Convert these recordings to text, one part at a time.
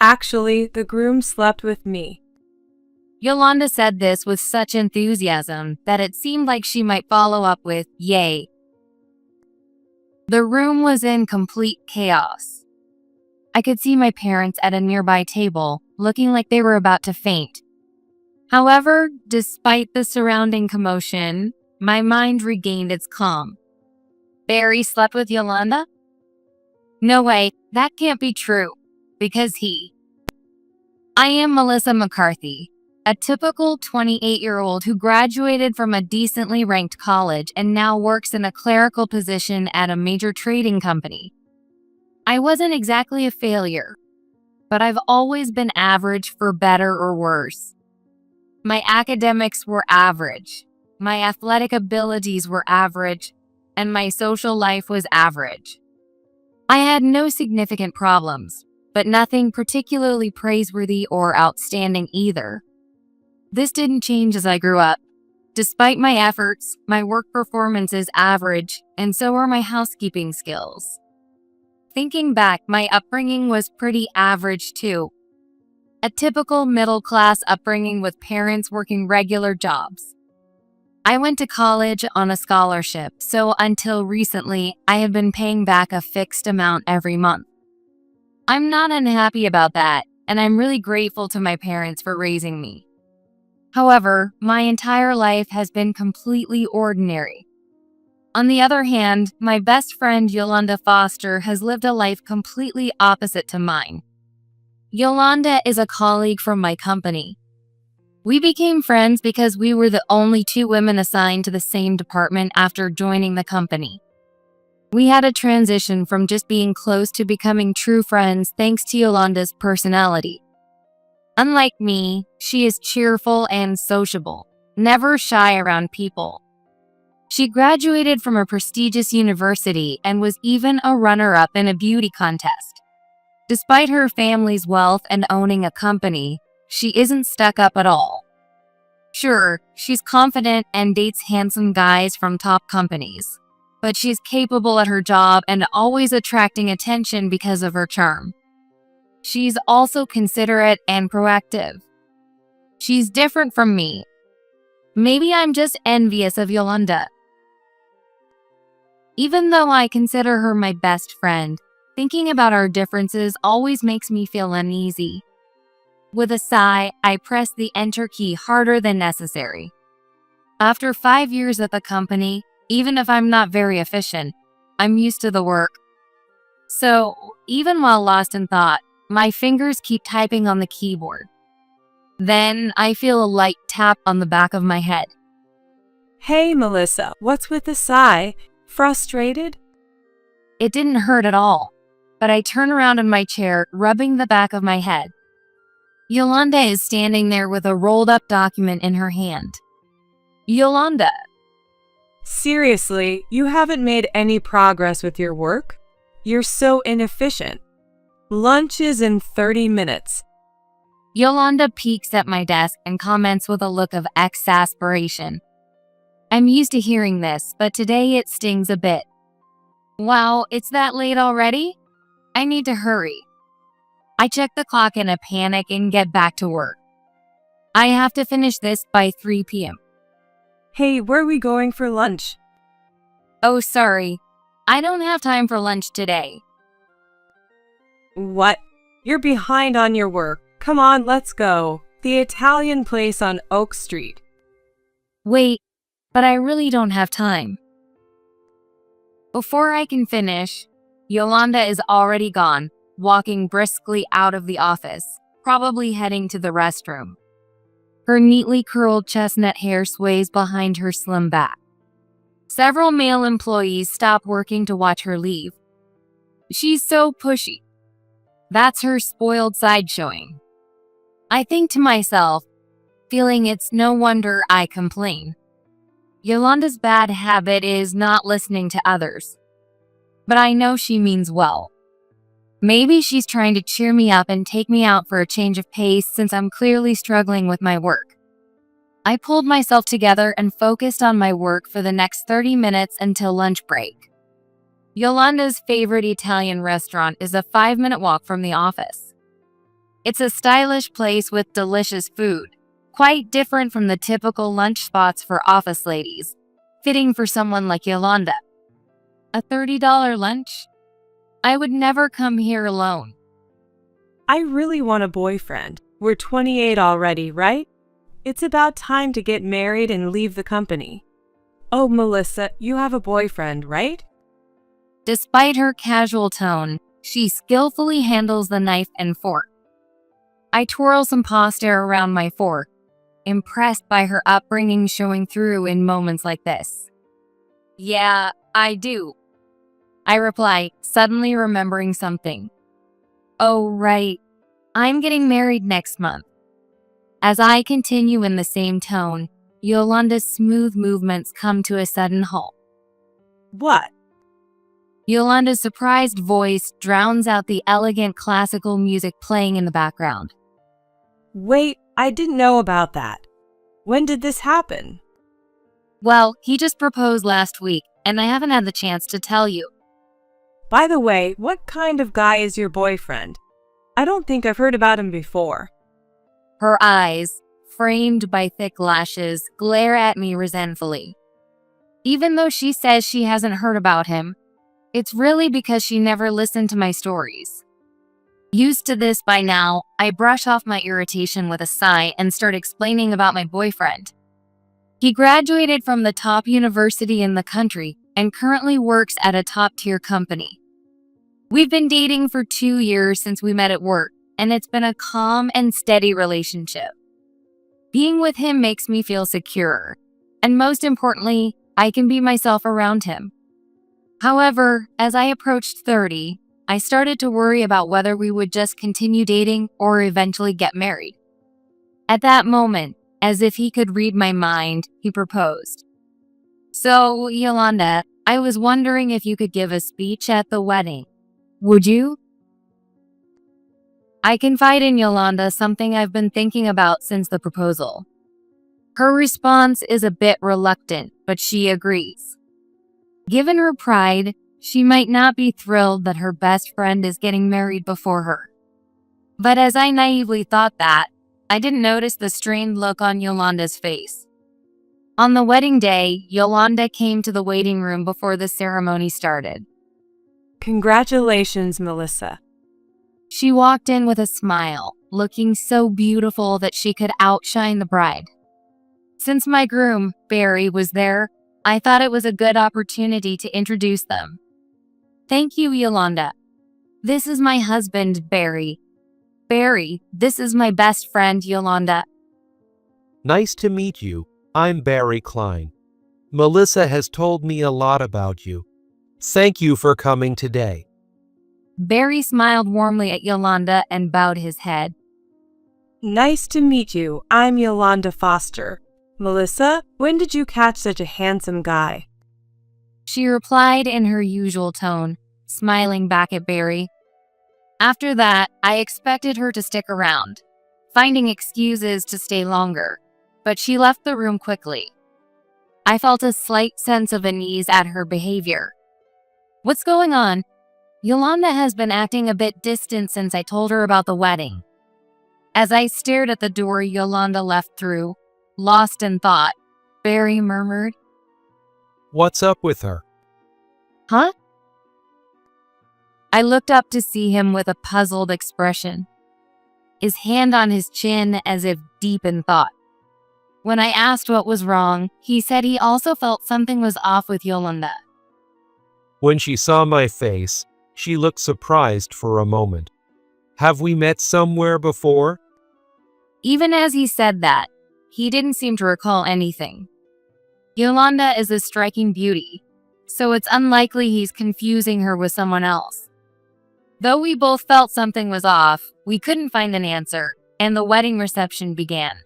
Actually, the groom slept with me. Yolanda said this with such enthusiasm that it seemed like she might follow up with, "Yay." The room was in complete chaos. I could see my parents at a nearby table, looking like they were about to faint. However, despite the surrounding commotion, my mind regained its calm. Barry slept with Yolanda? No way, that can't be true, because I am Melissa McCarthy, a typical 28-year-old who graduated from a decently ranked college and now works in a clerical position at a major trading company. I wasn't exactly a failure, but I've always been average for better or worse. My academics were average, my athletic abilities were average, and my social life was average. I had no significant problems, but nothing particularly praiseworthy or outstanding either. This didn't change as I grew up. Despite my efforts, my work performance is average, and so are my housekeeping skills. Thinking back, my upbringing was pretty average too. A typical middle-class upbringing with parents working regular jobs. I went to college on a scholarship, so until recently, I have been paying back a fixed amount every month. I'm not unhappy about that, and I'm really grateful to my parents for raising me. However, my entire life has been completely ordinary. On the other hand, my best friend Yolanda Foster has lived a life completely opposite to mine. Yolanda is a colleague from my company. We became friends because we were the only two women assigned to the same department after joining the company. We had a transition from just being close to becoming true friends thanks to Yolanda's personality. Unlike me, she is cheerful and sociable, never shy around people. She graduated from a prestigious university and was even a runner-up in a beauty contest. Despite her family's wealth and owning a company, she isn't stuck up at all. Sure, she's confident and dates handsome guys from top companies, but she's capable at her job and always attracting attention because of her charm. She's also considerate and proactive. She's different from me. Maybe I'm just envious of Yolanda. Even though I consider her my best friend, thinking about our differences always makes me feel uneasy. With a sigh, I press the enter key harder than necessary. After 5 years at the company, even if I'm not very efficient, I'm used to the work. So, even while lost in thought, my fingers keep typing on the keyboard. Then, I feel a light tap on the back of my head. Hey, Melissa, what's with the sigh? Frustrated? It didn't hurt at all, but I turn around in my chair, rubbing the back of my head. Yolanda is standing there with a rolled-up document in her hand. Yolanda. Seriously, you haven't made any progress with your work? You're so inefficient. Lunch is in 30 minutes. Yolanda peeks at my desk and comments with a look of exasperation. I'm used to hearing this, but today it stings a bit. Wow, it's that late already? I need to hurry. I check the clock in a panic and get back to work. I have to finish this by 3 p.m. Hey, where are we going for lunch? Oh, sorry. I don't have time for lunch today. What? You're behind on your work. Come on, let's go. The Italian place on Oak Street. Wait, but I really don't have time. Before I can finish, Yolanda is already gone, walking briskly out of the office, probably heading to the restroom. Her neatly curled chestnut hair sways behind her slim back. Several male employees stop working to watch her leave. She's so pushy. That's her spoiled side showing. I think to myself, feeling it's no wonder I complain. Yolanda's bad habit is not listening to others. But I know she means well. Maybe she's trying to cheer me up and take me out for a change of pace since I'm clearly struggling with my work. I pulled myself together and focused on my work for the next 30 minutes until lunch break. Yolanda's favorite Italian restaurant is a 5-minute walk from the office. It's a stylish place with delicious food, quite different from the typical lunch spots for office ladies, fitting for someone like Yolanda. A $30 lunch? I would never come here alone. I really want a boyfriend. We're 28 already, right? It's about time to get married and leave the company. Oh, Melissa, you have a boyfriend, right? Despite her casual tone, she skillfully handles the knife and fork. I twirl some pasta around my fork, impressed by her upbringing showing through in moments like this. Yeah, I do. I reply, suddenly remembering something. Oh, right. I'm getting married next month. As I continue in the same tone, Yolanda's smooth movements come to a sudden halt. What? Yolanda's surprised voice drowns out the elegant classical music playing in the background. Wait, I didn't know about that. When did this happen? Well, he just proposed last week, and I haven't had the chance to tell you. By the way, what kind of guy is your boyfriend? I don't think I've heard about him before. Her eyes, framed by thick lashes, glare at me resentfully. Even though she says she hasn't heard about him, it's really because she never listened to my stories. Used to this by now, I brush off my irritation with a sigh and start explaining about my boyfriend. He graduated from the top university in the country and currently works at a top-tier company. We've been dating for 2 years since we met at work, and it's been a calm and steady relationship. Being with him makes me feel secure, and most importantly, I can be myself around him. However, as I approached 30, I started to worry about whether we would just continue dating or eventually get married. At that moment, as if he could read my mind, he proposed. So, Yolanda, I was wondering if you could give a speech at the wedding. Would you? I confide in Yolanda something I've been thinking about since the proposal. Her response is a bit reluctant, but she agrees. Given her pride, she might not be thrilled that her best friend is getting married before her. But as I naively thought that, I didn't notice the strained look on Yolanda's face. On the wedding day, Yolanda came to the waiting room before the ceremony started. Congratulations, Melissa. She walked in with a smile, looking so beautiful that she could outshine the bride. Since my groom, Barry, was there, I thought it was a good opportunity to introduce them. Thank you, Yolanda. This is my husband, Barry. Barry, this is my best friend, Yolanda. Nice to meet you. I'm Barry Klein. Melissa has told me a lot about you. Thank you for coming today. Barry smiled warmly at Yolanda and bowed his head. Nice to meet you. I'm Yolanda Foster. Melissa, when did you catch such a handsome guy? She replied in her usual tone, smiling back at Barry. After that, I expected her to stick around, finding excuses to stay longer, but she left the room quickly. I felt a slight sense of unease at her behavior. What's going on? Yolanda has been acting a bit distant since I told her about the wedding. As I stared at the door Yolanda left through, lost in thought, Barry murmured, What's up with her? Huh? I looked up to see him with a puzzled expression, his hand on his chin as if deep in thought. When I asked what was wrong, he said he also felt something was off with Yolanda. When she saw my face, she looked surprised for a moment. Have we met somewhere before? Even as he said that, he didn't seem to recall anything. Yolanda is a striking beauty, so it's unlikely he's confusing her with someone else. Though we both felt something was off, we couldn't find an answer, and the wedding reception began.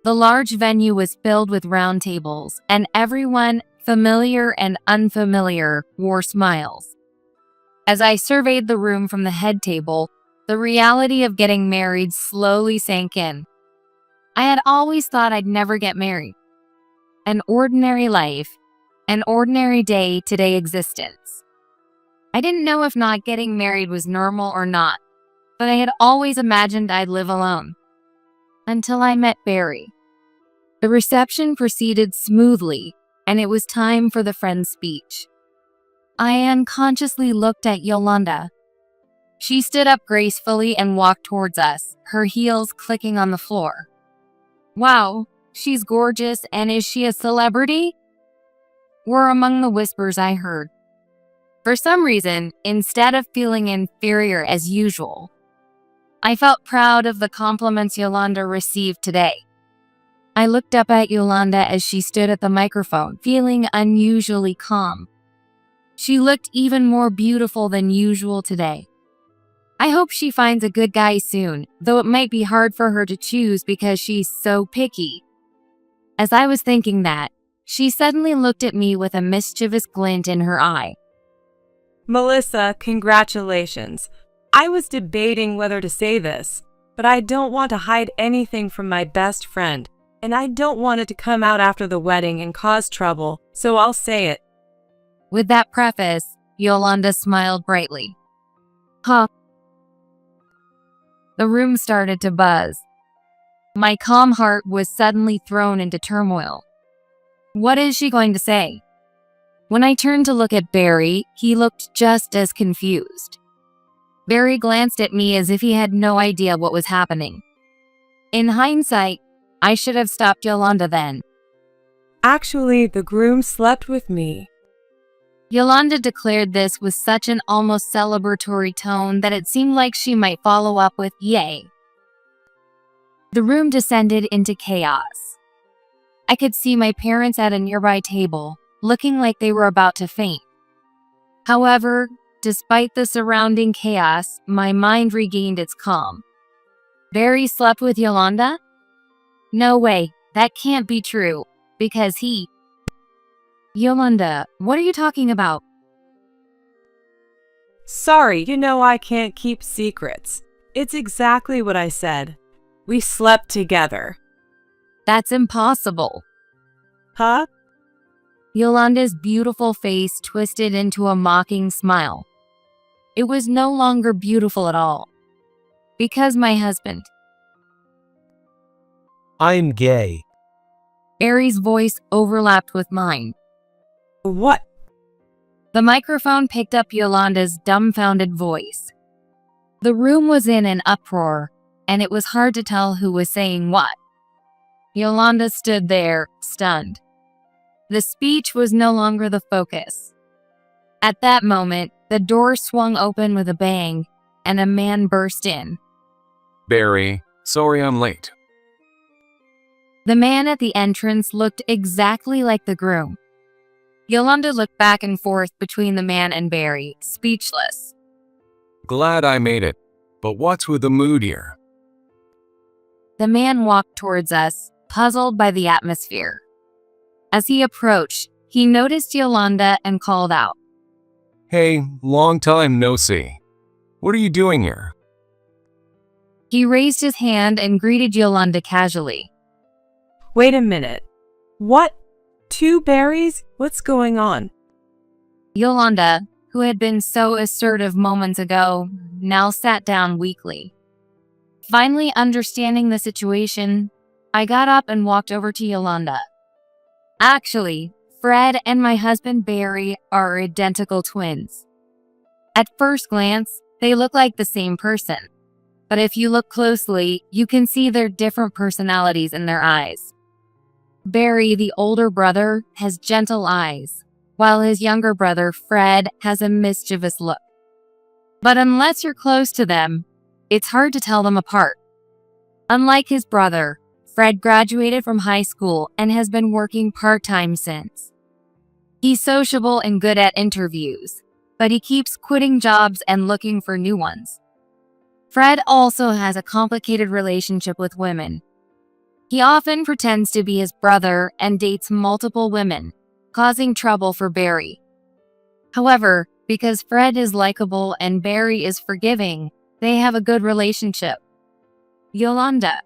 The large venue was filled with round tables, and everyone, familiar and unfamiliar, wore smiles. As I surveyed the room from the head table, the reality of getting married slowly sank in. I had always thought I'd never get married. An ordinary life, an ordinary day-to-day existence. I didn't know if not getting married was normal or not, but I had always imagined I'd live alone. Until I met Barry. The reception proceeded smoothly, and it was time for the friend's speech. I unconsciously looked at Yolanda. She stood up gracefully and walked towards us, her heels clicking on the floor. Wow, she's gorgeous, and is she a celebrity? Were among the whispers I heard. For some reason, instead of feeling inferior as usual, I felt proud of the compliments Yolanda received today. I looked up at Yolanda as she stood at the microphone, feeling unusually calm. She looked even more beautiful than usual today. I hope she finds a good guy soon, though it might be hard for her to choose because she's so picky. As I was thinking that, she suddenly looked at me with a mischievous glint in her eye. Melissa, congratulations. I was debating whether to say this, but I don't want to hide anything from my best friend, and I don't want it to come out after the wedding and cause trouble, so I'll say it. With that preface, Yolanda smiled brightly. Huh. The room started to buzz. My calm heart was suddenly thrown into turmoil. What is she going to say? When I turned to look at Barry, he looked just as confused. Barry glanced at me as if he had no idea what was happening. In hindsight, I should have stopped Yolanda then. Actually, the groom slept with me. Yolanda declared this with such an almost celebratory tone that it seemed like she might follow up with yay. The room descended into chaos. I could see my parents at a nearby table, looking like they were about to faint. However, despite the surrounding chaos, my mind regained its calm. Barry slept with Yolanda? No way, that can't be true, because he... Yolanda, what are you talking about? Sorry, I can't keep secrets. It's exactly what I said. We slept together. That's impossible. Huh? Yolanda's beautiful face twisted into a mocking smile. It was no longer beautiful at all. Because my husband. I'm gay. Barry's voice overlapped with mine. What? The microphone picked up Yolanda's dumbfounded voice. The room was in an uproar, and it was hard to tell who was saying what. Yolanda stood there, stunned. The speech was no longer the focus. At that moment, the door swung open with a bang, and a man burst in. Barry, sorry I'm late. The man at the entrance looked exactly like the groom. Yolanda looked back and forth between the man and Barry, speechless. Glad I made it, but what's with the mood here? The man walked towards us, puzzled by the atmosphere. As he approached, he noticed Yolanda and called out. Hey, long time no see. What are you doing here? He raised his hand and greeted Yolanda casually. Wait a minute. What? 2 berries? What's going on? Yolanda, who had been so assertive moments ago, now sat down weakly. Finally understanding the situation, I got up and walked over to Yolanda. Actually, Fred and my husband Barry are identical twins. At first glance, they look like the same person. But if you look closely, you can see their different personalities in their eyes. Barry, the older brother, has gentle eyes, while his younger brother, Fred, has a mischievous look. But unless you're close to them, it's hard to tell them apart. Unlike his brother, Fred graduated from high school and has been working part-time since. He's sociable and good at interviews, but he keeps quitting jobs and looking for new ones. Fred also has a complicated relationship with women. He often pretends to be his brother and dates multiple women, causing trouble for Barry. However, because Fred is likable and Barry is forgiving, they have a good relationship. Yolanda.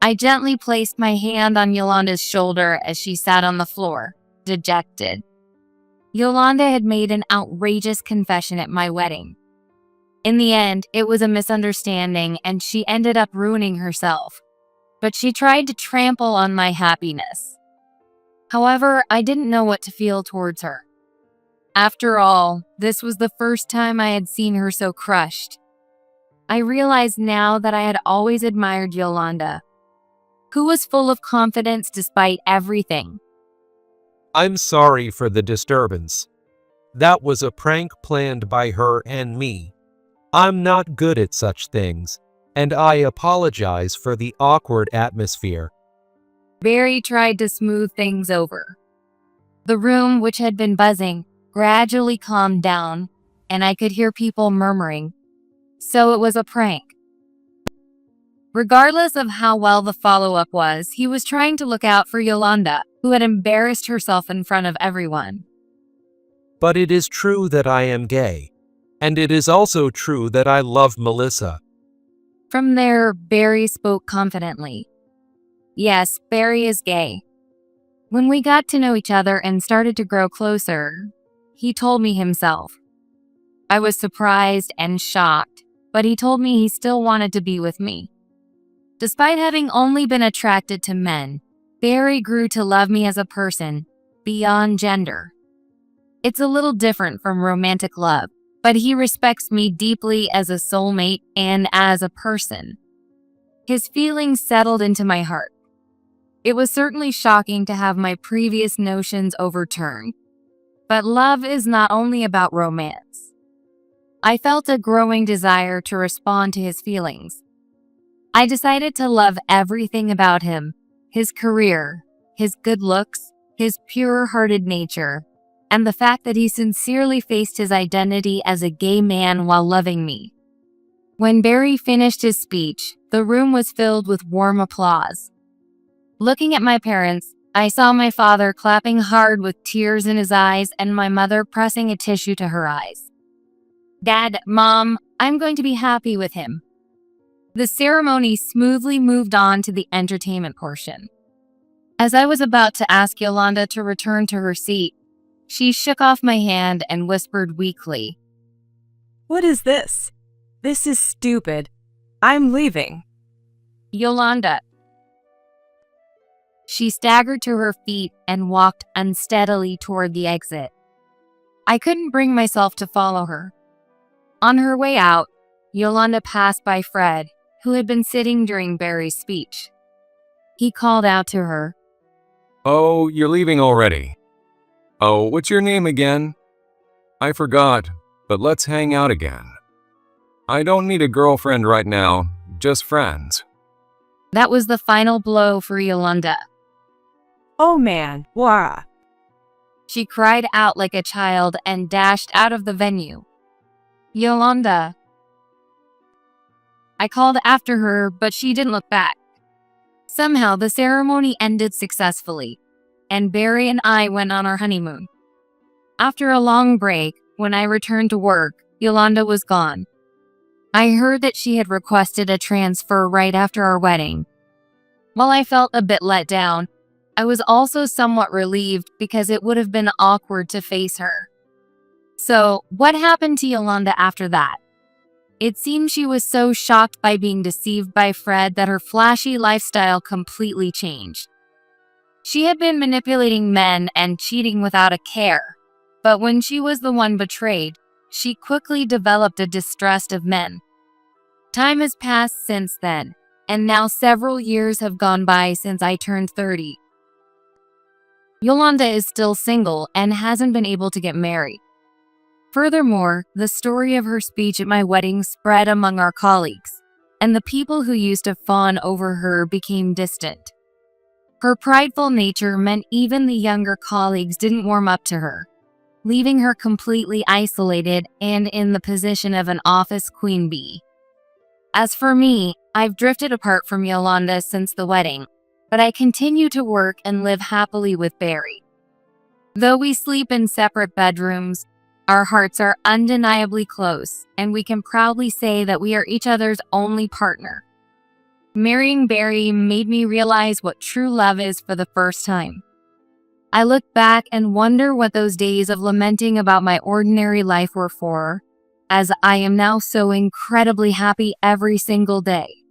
I gently placed my hand on Yolanda's shoulder as she sat on the floor, dejected. Yolanda had made an outrageous confession at my wedding. In the end, it was a misunderstanding and she ended up ruining herself. But she tried to trample on my happiness. However, I didn't know what to feel towards her. After all, this was the first time I had seen her so crushed. I realized now that I had always admired Yolanda, who was full of confidence despite everything. I'm sorry for the disturbance. That was a prank planned by her and me. I'm not good at such things, and I apologize for the awkward atmosphere. Barry tried to smooth things over. The room, which had been buzzing, gradually calmed down, and I could hear people murmuring. So it was a prank. Regardless of how well the follow-up was, he was trying to look out for Yolanda, who had embarrassed herself in front of everyone. But it is true that I am gay, and it is also true that I love Melissa. From there, Barry spoke confidently. Yes, Barry is gay. When we got to know each other and started to grow closer, he told me himself. I was surprised and shocked, but he told me he still wanted to be with me. Despite having only been attracted to men, Barry grew to love me as a person, beyond gender. It's a little different from romantic love, but he respects me deeply as a soulmate and as a person. His feelings settled into my heart. It was certainly shocking to have my previous notions overturned. But love is not only about romance. I felt a growing desire to respond to his feelings. I decided to love everything about him, his career, his good looks, his pure-hearted nature, and the fact that he sincerely faced his identity as a gay man while loving me. When Barry finished his speech, the room was filled with warm applause. Looking at my parents, I saw my father clapping hard with tears in his eyes and my mother pressing a tissue to her eyes. Dad, Mom, I'm going to be happy with him. The ceremony smoothly moved on to the entertainment portion. As I was about to ask Yolanda to return to her seat, she shook off my hand and whispered weakly, What is this? This is stupid. I'm leaving. Yolanda. She staggered to her feet and walked unsteadily toward the exit. I couldn't bring myself to follow her. On her way out, Yolanda passed by Fred, who had been sitting during Barry's speech. He called out to her, Oh, you're leaving already. Oh, what's your name again? I forgot, but let's hang out again. I don't need a girlfriend right now, just friends. That was the final blow for Yolanda. Oh man, wah. She cried out like a child and dashed out of the venue. Yolanda. I called after her, but she didn't look back. Somehow, the ceremony ended successfully, and Barry and I went on our honeymoon. After a long break, when I returned to work, Yolanda was gone. I heard that she had requested a transfer right after our wedding. While I felt a bit let down, I was also somewhat relieved because it would have been awkward to face her. So, what happened to Yolanda after that? It seemed she was so shocked by being deceived by Fred that her flashy lifestyle completely changed. She had been manipulating men and cheating without a care, but when she was the one betrayed, she quickly developed a distrust of men. Time has passed since then, and now several years have gone by since I turned 30. Yolanda is still single and hasn't been able to get married. Furthermore, the story of her speech at my wedding spread among our colleagues, and the people who used to fawn over her became distant. Her prideful nature meant even the younger colleagues didn't warm up to her, leaving her completely isolated and in the position of an office queen bee. As for me, I've drifted apart from Yolanda since the wedding, but I continue to work and live happily with Barry. Though we sleep in separate bedrooms, our hearts are undeniably close, and we can proudly say that we are each other's only partner. Marrying Barry made me realize what true love is for the first time. I look back and wonder what those days of lamenting about my ordinary life were for, as I am now so incredibly happy every single day.